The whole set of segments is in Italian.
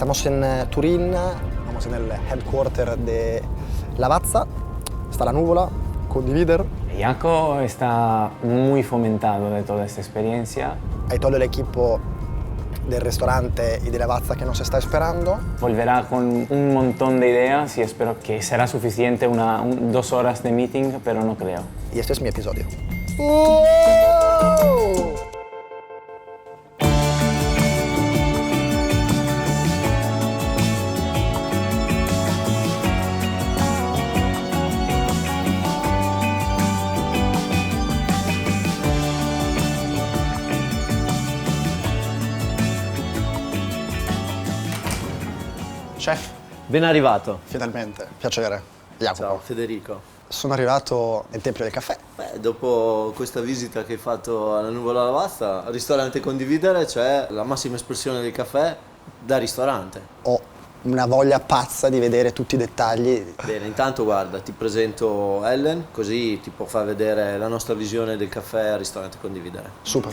Estamos en Turín, vamos en el headquarter de Lavazza. Está la Nuvola, Condivider. Jaco está muy fomentado de toda esta experiencia. Hay todo el equipo del restaurante y de Lavazza que nos está esperando. Volverá con un montón de ideas y espero que será suficiente 2 horas de meeting, pero no creo. Y este es mi episodio. Chef, Ben arrivato. finalmente. Piacere. Jacopo. Ciao Federico. Sono arrivato nel Tempio del Caffè. Dopo questa visita che hai fatto alla Nuvola Lavazza, al ristorante Condividere c'è la massima espressione del caffè da ristorante. Ho una voglia pazza di vedere tutti i dettagli. Bene, intanto guarda, ti presento Ellen, così ti può far vedere la nostra visione del caffè al ristorante Condividere. Super.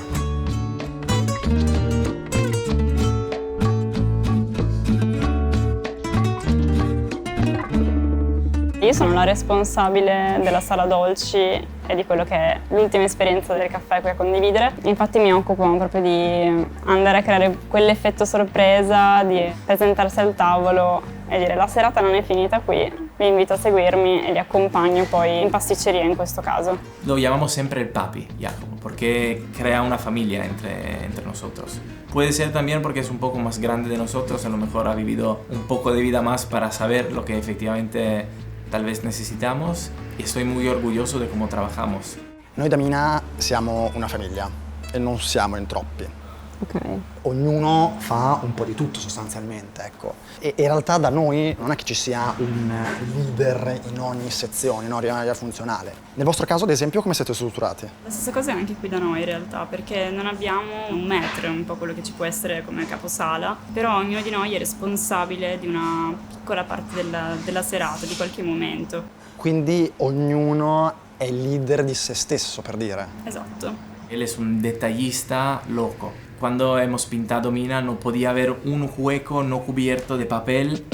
Io sono la responsabile della sala dolci e di quello che è l'ultima esperienza del caffè qui a Condividere. Infatti mi occupo proprio di andare a creare quell'effetto sorpresa, di presentarsi al tavolo e dire la serata non è finita qui, vi invito a seguirmi e li accompagno poi in pasticceria in questo caso. Lo llamamos siempre el papi, Jacopo, porque crea una familia entre nosotros. Puede ser también porque es un poco más grande de nosotros, a lo mejor ha vivido un poco de vida más para saber lo que efectivamente tal vez necesitamos y estoy muy orgulloso de cómo trabajamos. Noi da Mina siamo una famiglia e non siamo in troppi. Okay. Ognuno fa un po' di tutto sostanzialmente, ecco. E in realtà da noi non è che ci sia un leader in ogni sezione, no? In area funzionale. Nel vostro caso, ad esempio, come siete strutturati? La stessa cosa è anche qui da noi in realtà, perché non abbiamo un maître, un po' quello che ci può essere come caposala, però ognuno di noi è responsabile di una piccola parte della serata, di qualche momento. Quindi ognuno è il leader di se stesso, per dire. Esatto. Él es un detallista loco. Cuando hemos pintado Mina no podía haber un hueco no cubierto de papel.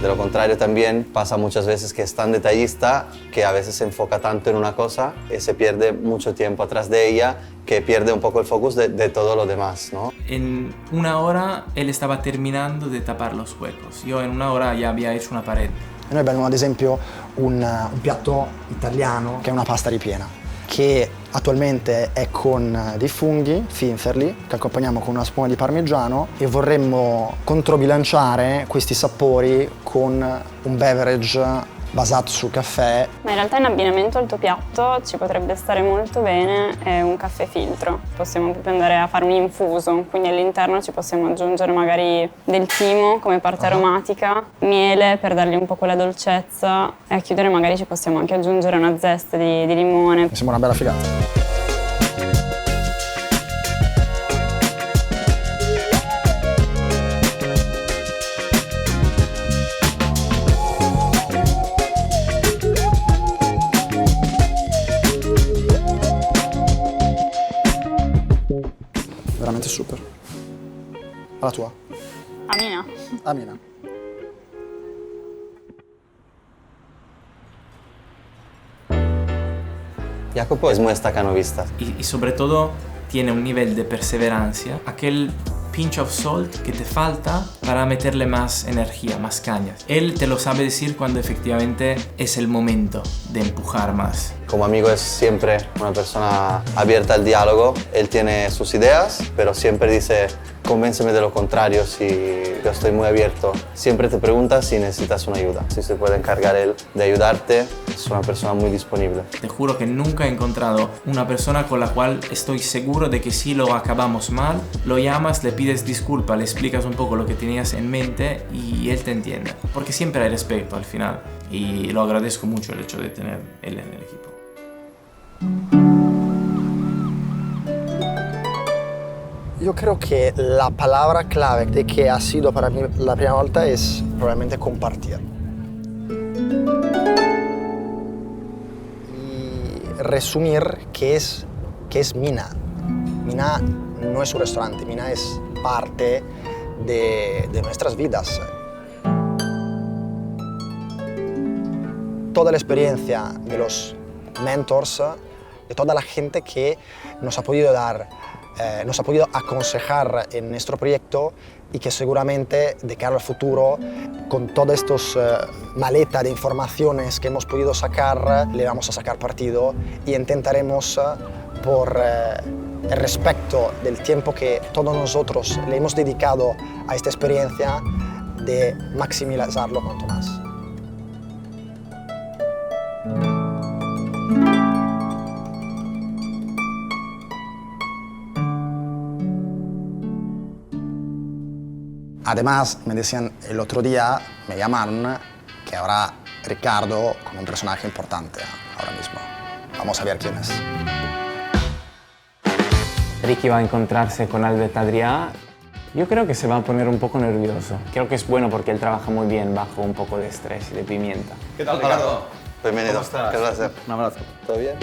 De lo contrario también pasa muchas veces que es tan detallista que a veces se enfoca tanto en una cosa y se pierde mucho tiempo atrás de ella que pierde un poco el focus de todo lo demás, ¿no? En 1 hora él estaba terminando de tapar los huecos. Yo en 1 hora ya había hecho una pared. E noi abbiamo ad esempio un piatto italiano che è una pasta ripiena, che attualmente è con dei funghi, finferli, che accompagniamo con una spuma di parmigiano e vorremmo controbilanciare questi sapori con un beverage basato sul caffè. Ma in realtà in abbinamento al tuo piatto ci potrebbe stare molto bene un caffè filtro. Possiamo proprio andare a fare un infuso, quindi all'interno ci possiamo aggiungere magari del timo come parte aromatica, miele per dargli un po' quella dolcezza e a chiudere magari ci possiamo anche aggiungere una zeste di limone. Mi sembra una bella figata. Veramente super. Alla tua. Amina. Amina. Jacopo es muy estacanovista. Y sobre todo tiene un nivel de perseverancia, aquel pinch of salt que te falta para meterle más energía, más cañas. Él te lo sabe decir cuando efectivamente es el momento de empujar más. Como amigo es siempre una persona abierta al diálogo. Él tiene sus ideas, pero siempre dice, convénceme de lo contrario, si yo estoy muy abierto. Siempre te pregunta si necesitas una ayuda, si se puede encargar él de ayudarte. Es una persona muy disponible. Te juro que nunca he encontrado una persona con la cual estoy seguro de que si lo acabamos mal, lo llamas, le pides disculpa, le explicas un poco lo que tenías en mente y él te entiende. Porque siempre hay respeto al final y lo agradezco mucho el hecho de tener él en el equipo. Yo creo que la palabra clave de que ha sido para mí la primera volta es probablemente compartir. Y resumir qué es Mina. Mina no es un restaurante, Mina es parte de nuestras vidas. Toda la experiencia de los mentors, de toda la gente que nos ha podido dar, nos ha podido aconsejar en nuestro proyecto y que seguramente de cara al futuro, con todas estas maletas de informaciones que hemos podido sacar, le vamos a sacar partido y intentaremos, por el respecto del tiempo que todos nosotros le hemos dedicado a esta experiencia, de maximizarlo cuanto más. Además, me decían el otro día, me llamaron, que ahora Ricardo como un personaje importante ahora mismo. Vamos a ver quién es. Ricky va a encontrarse con Albert Adrià. Yo creo que se va a poner un poco nervioso. Creo que es bueno porque él trabaja muy bien bajo un poco de estrés y de pimienta. ¿Qué tal, Ricardo? Bienvenido. ¿Cómo estás? Qué placer. Un abrazo. ¿Todo bien?